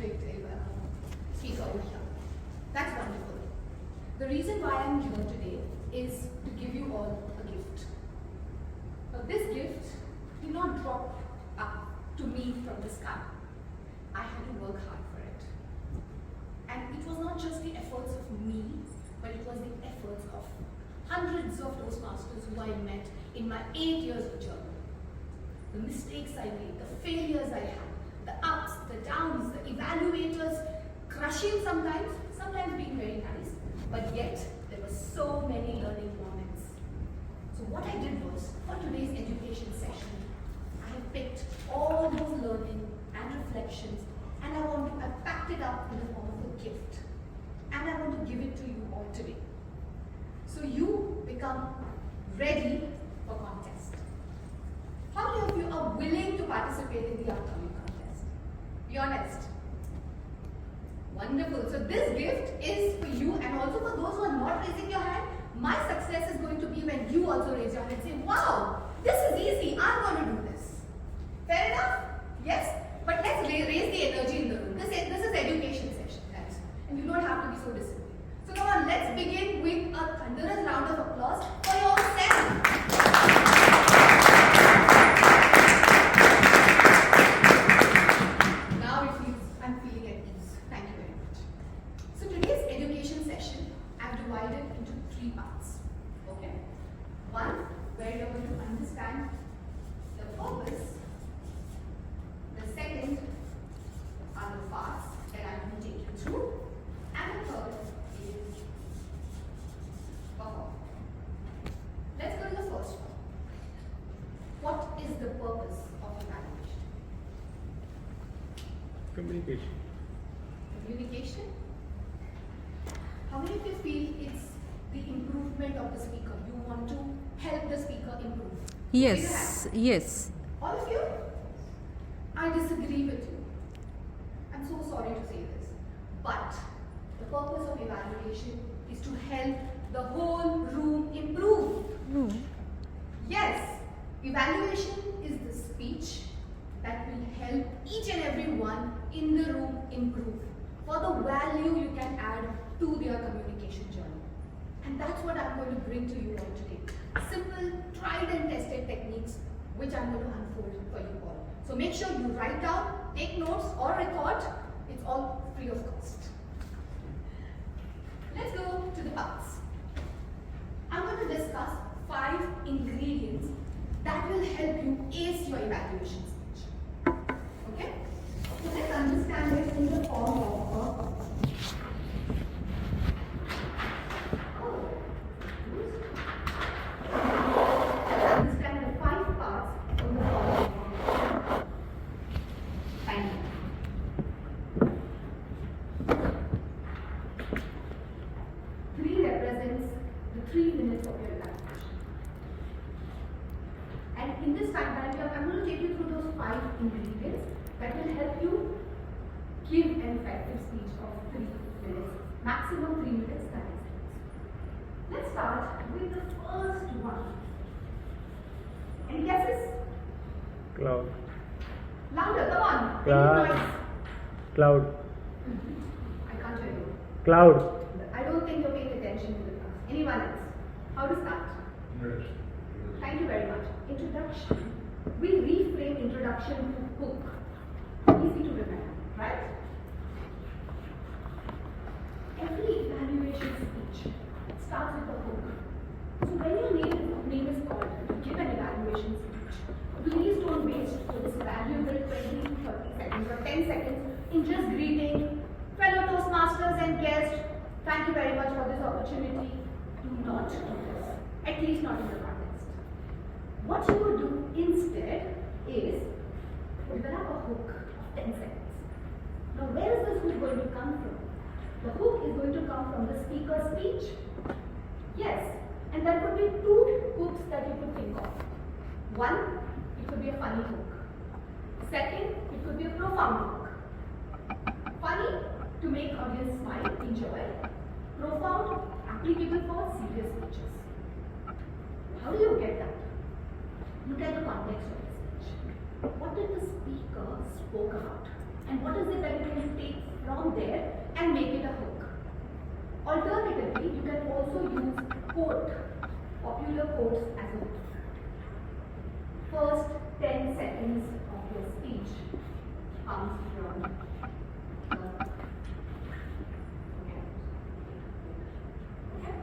motivated speaker over here. That's wonderful. The reason why I'm here today is to give you all a gift. Now, this gift did not drop up to me from the sky. I had to work hard for it. And it was not just the efforts of me, but it was the efforts of hundreds of Toastmasters who I met in my 8 years of journey. The mistakes I made, the failures I had, the ups, the downs, the evaluators crushing sometimes being very nice, but yet there were so many learning moments. So what I did was, for today's education session, I have picked all those learning and reflections, and I packed it up in the form of a gift. And I want to give it to you all today. So you become ready for contest. How many of you are willing to participate in the upcoming contest? Be honest. Wonderful. So this gift is for you, and also for those who are not raising your hand, my success is going to be when you also raise your hand and say, wow, this is easy, I'm going to do this. Fair enough? Yes? But let's raise the energy in the room. This is education session, guys. And you don't have to be so disciplined. So come on, let's begin with a thunderous round of applause for yourself. Now I'm feeling at ease. Thank you very much. So today's education session, I've divided into 3 parts. Okay? One, where you're going to understand the purpose. The second are the parts that I'm going to take you through. And the third is perform. Let's go to the first one. What is the purpose of evaluation? Communication. Communication? How many of you feel it's the improvement of the speaker? You want to help the speaker improve? Yes, yes. All of you? I disagree with you. I'm so sorry to say this. But the purpose of evaluation is to help the whole room improve. No. Yes, evaluation is the speech that will help each and every one in the room improve for the value you can add to their communication journey. And that's what I'm going to bring to you all today. Simple, tried and tested techniques which I'm going to unfold for you all. So make sure you write down, take notes or record. It's all free of cost. Let's go to the parts. I'm going to discuss 5 ingredients that will help you ace your evaluation speech. Okay? So let's understand it in the form of a understand the 5 parts in the form of time. 3 represents the 3 minutes of your evaluation. And in this time I'm going to take you through those 5 ingredients that will help you give an effective speech of 3 minutes, maximum 3 minutes, 30 seconds. Let's start with the first one. Any guesses? Cloud. Louder, come on. Cloud. Any noise? Cloud. I can't hear you. Cloud. I don't think you're paying attention to the class. Anyone else? How to start? Thank you very much. Introduction. We reframe introduction to hook. Easy to remember, right? Every evaluation speech starts with a hook. So when your name is called to give an evaluation speech, please don't waste this valuable 20 to 30 seconds or 10 seconds in just greeting fellow Toastmasters and guests. Thank you very much for this opportunity. Do not do this, at least not in the context. What you would do instead is develop a hook of 10 seconds. Now, where is this hook going to come from? The hook is going to come from the speaker's speech. Yes, and there could be 2 hooks that you could think of. One, it could be a funny hook. Second, it could be a profound hook. Funny, to make audience smile, enjoy. Profound, applicable for serious speeches. How do you get that? Look at the context of the speech. What did the speaker spoke about? And what is it that you can take from there and make it a hook. Alternatively, you can also use quote, popular quotes as a hook. First 10 seconds of your speech comes from the okay.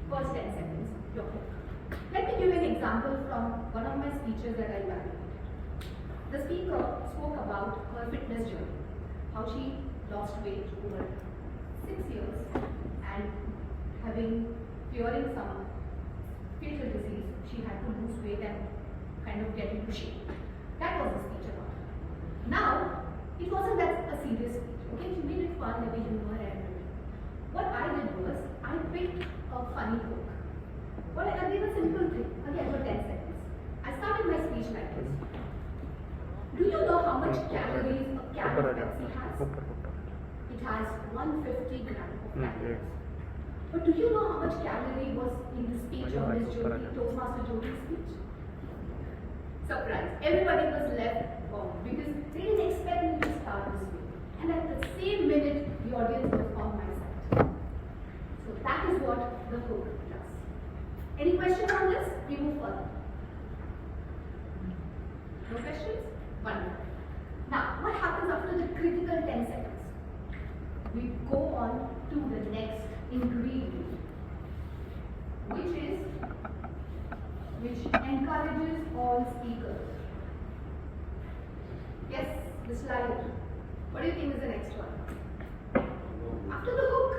First 10 seconds, your hook. Let me give you an example from one of my speeches that I evaluated. The speaker spoke about her fitness journey, how she lost weight over 6 years and fearing some fatal disease, she had to lose weight and kind of get into shape. That was the speech about. Now, it wasn't that a serious speech, okay? She made it fun, maybe humor and everything. What I did was, I picked a funny hook. Well, I did a simple thing, again for 10 seconds. I started my speech like this. Do you know how much calories a can of Pepsi has? It has 150 grams of calories. But do you know how much calorie was in the speech of Miss Jyoti, Toastmaster Jyoti's speech? Surprise. Everybody was left bound because they didn't expect me to start this way. And at the same minute, the audience was on my side. So that is what the hook does. Any questions on this? We move further. No questions? Wonderful. Now, what happens after the critical 10 seconds? We go on to the next ingredient, which encourages all speakers. Yes, the slide. What do you think is the next one? After the hook,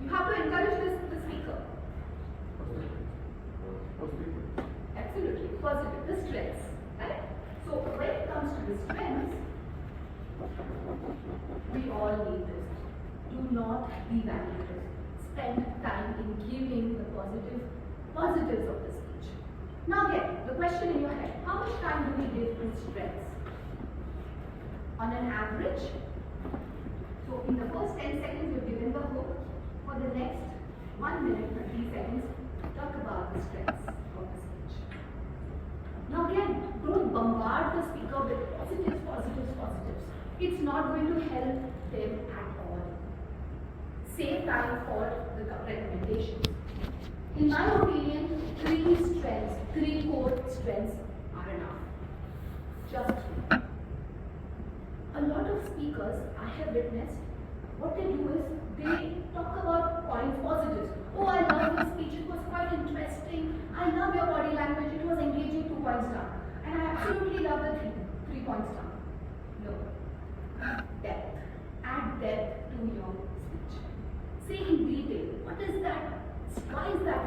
you have to encourage the speaker. Absolutely, positive, the strengths, right? So when it comes to the strengths, we all need this. Do not devalue this. Spend time in giving the positives of the speech. Now again, the question in your head, how much time do we give to strengths? On an average, so in the first 10 seconds you've given the hook, for the next 1 minute 30 seconds, talk about the strengths of the speech. Now again, don't bombard the speaker with positives. It's not going to help them at all. Save time for the recommendations. In my opinion, 3 core strengths are enough. Just 3. A lot of speakers I have witnessed, what they do is they talk about points positives. Oh, I love your speech, it was quite interesting. I love your body language, it was engaging, 2 points down. And I absolutely love the 3 points down. No. Depth. Add depth to your speech. Say in detail, what is that? Why is that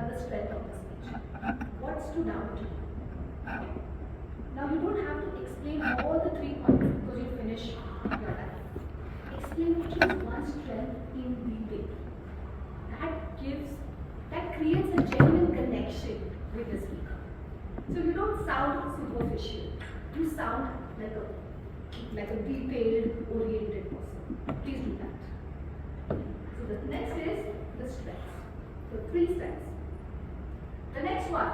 the strength of the speech? What stood out to you? Now you don't have to explain all the 3 points because you finish your life. Explain at least one strength in detail. That creates a genuine connection with the speaker. So you don't sound superficial. You sound like a detailed, oriented person. Please do that. So the next is the strengths. So 3 strengths. The next one.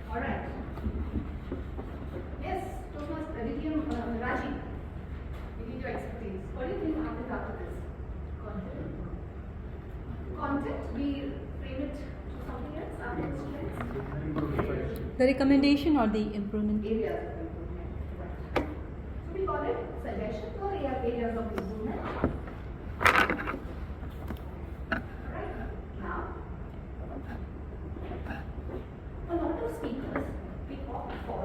All right. Yes, Thomas, Raji, we need your expertise. What do you think happens after this? Content, we frame it to something else after the strengths? The recommendation or the improvement? Areas of improvement. Right. So we call it suggestions or areas of improvement. Alright, now, a lot of speakers, we opt for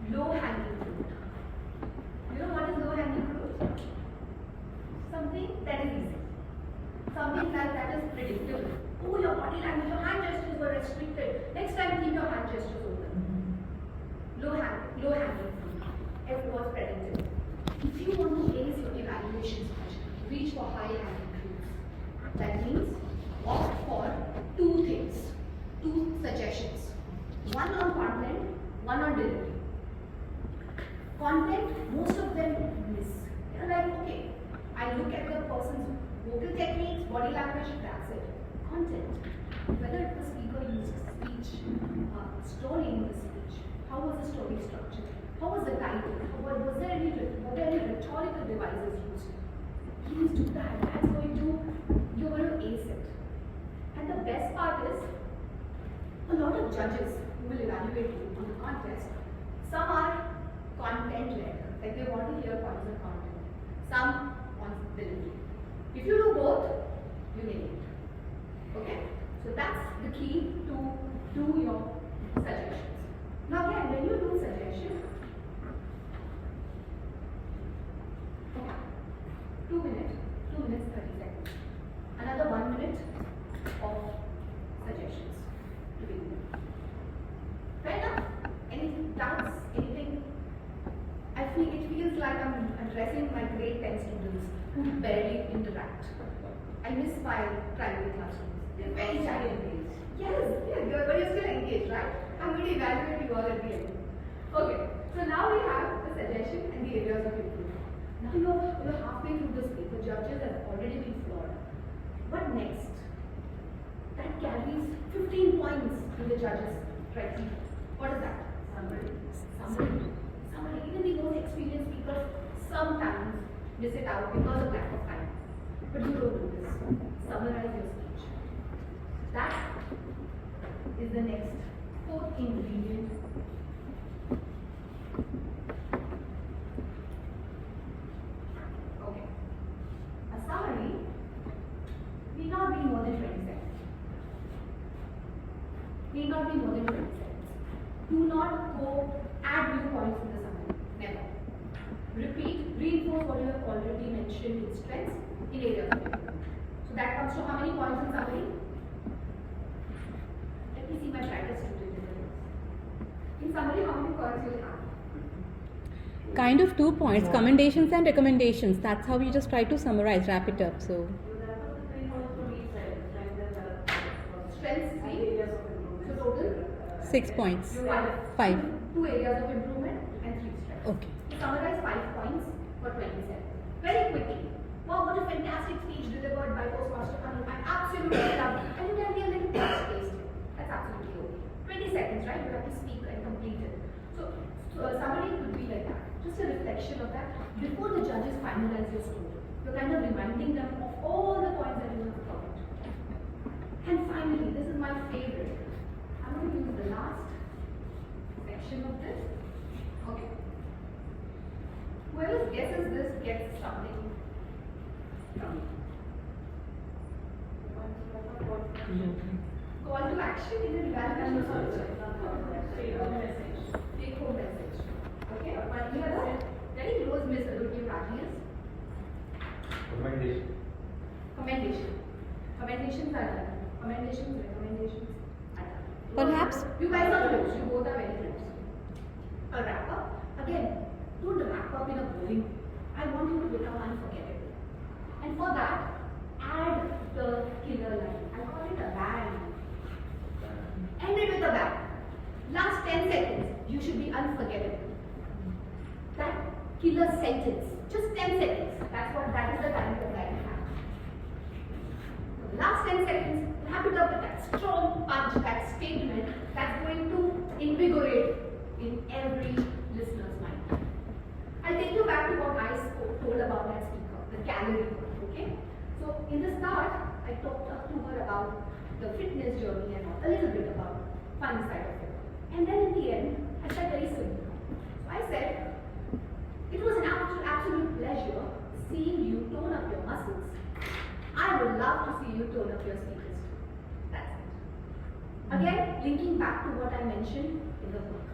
low-hanging fruit. You know what is low-hanging fruit? Something that is easy. Something that is predictable. Oh, your body language, your hand gestures were restricted. Next time, keep your hand gestures open. Low-hanging fruit. Everyone's predictable. If you want to raise your evaluation score, reach for high-hanging fruits. That means opt for 2 things, 2 suggestions. One on content, one on delivery. Content, most of them miss. They're like, okay, I look at the person's vocal techniques, body language, that's it. Content, whether the speaker used speech, story in the speech, how was the story structured, how was the title, how were were there any rhetorical devices used? Please do that. That's going to, you're going to ace it. And the best part is, a lot of judges who will evaluate you on the contest, some are content-led, like they want to hear points of content. Some want delivery. If you do both, you nail it. Okay? So that's the key to do your suggestions. Now again, when you do suggestion, 2 minutes, 30 seconds. Another 1 minute of suggestions to begin with. Fair enough? Any doubts? Anything? It feels like I'm addressing my grade 10 students who barely interact. I miss my primary classrooms. They're very shy and engaged. Yes, but you're still engaged, right? I'm going to evaluate you all at the end. Okay, so now we have the suggestion and the areas of improvement. Now you're halfway through this week. The judges have already been floored. What next? That carries 15 points to the judges, right? What is that? Summary. Even the most experienced speakers sometimes miss it out because of lack of time. But you don't do this. Summarize your speech. That is the next fourth ingredient. Okay. A summary need not be more than 20 seconds. Need not be more than 20 seconds. Do not go add new points in the summary. Never. Repeat, reinforce what you have already mentioned in strengths in areas of improvement. So that comes to how many points in summary? Let me see my practice student in the list. In summary, how many points you have? Kind of 2 points, commendations and recommendations. That's how we just try to summarize, wrap it up. So Strengths 3. So total? 6 points. 5. 2 areas of improvement and 3 strengths. Okay. To summarize 5 points for 27. Very quickly. Wow, what a fantastic speech delivered by Postmaster Anu. I absolutely love it. And you can be a little fast-paced. That's absolutely okay. 20 seconds, right? You have to speak and complete it. So a summary could be like that. Just a reflection of that. Before the judges finalize your score, you're kind of reminding them of all the points that you have covered. And finally, this is my favorite. I'm going to use the last section of this. Okay. Whoever guesses this gets something from me. Call to action in a evaluation culture. Take home message. Okay? But here, very close Miss Aditya Raji's commendation. Commendations are done. Recommendations are done. Perhaps. You guys are close. You both are very close. A wrap up. Again, don't wrap up in a boring way. I want you to become unforgettable. And for that, add the killer line. I call it a bang. End it with a bang. Last 10 seconds, you should be unforgettable. That killer sentence, just 10 seconds. That is the time that you have. The last 10 seconds, wrap it up with that strong punch, that statement that's going to invigorate in every listener's mind. I'll take you back to what I told about that speaker, the calorie count, okay? So in the start, I talked to her about the fitness journey and a little bit about fun side of it. And then in the end, I said very simple. So I said, it was an absolute pleasure seeing you tone up your muscles. I would love to see you tone up your speakers too. That's it. Again, linking back to what I mentioned in the book.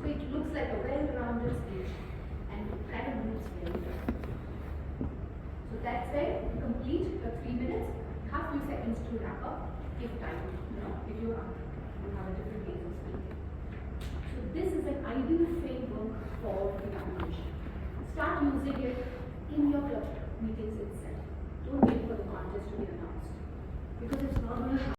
So it looks like a well-rounded speech and kind of moves very well. So that's where you complete the 3 minutes, have few seconds to wrap up, if time, if you have a different ways of speaking. So this is an ideal framework for evaluation. Start using it in your club meetings itself. Don't wait for the contest to be announced, because it's not going to happen.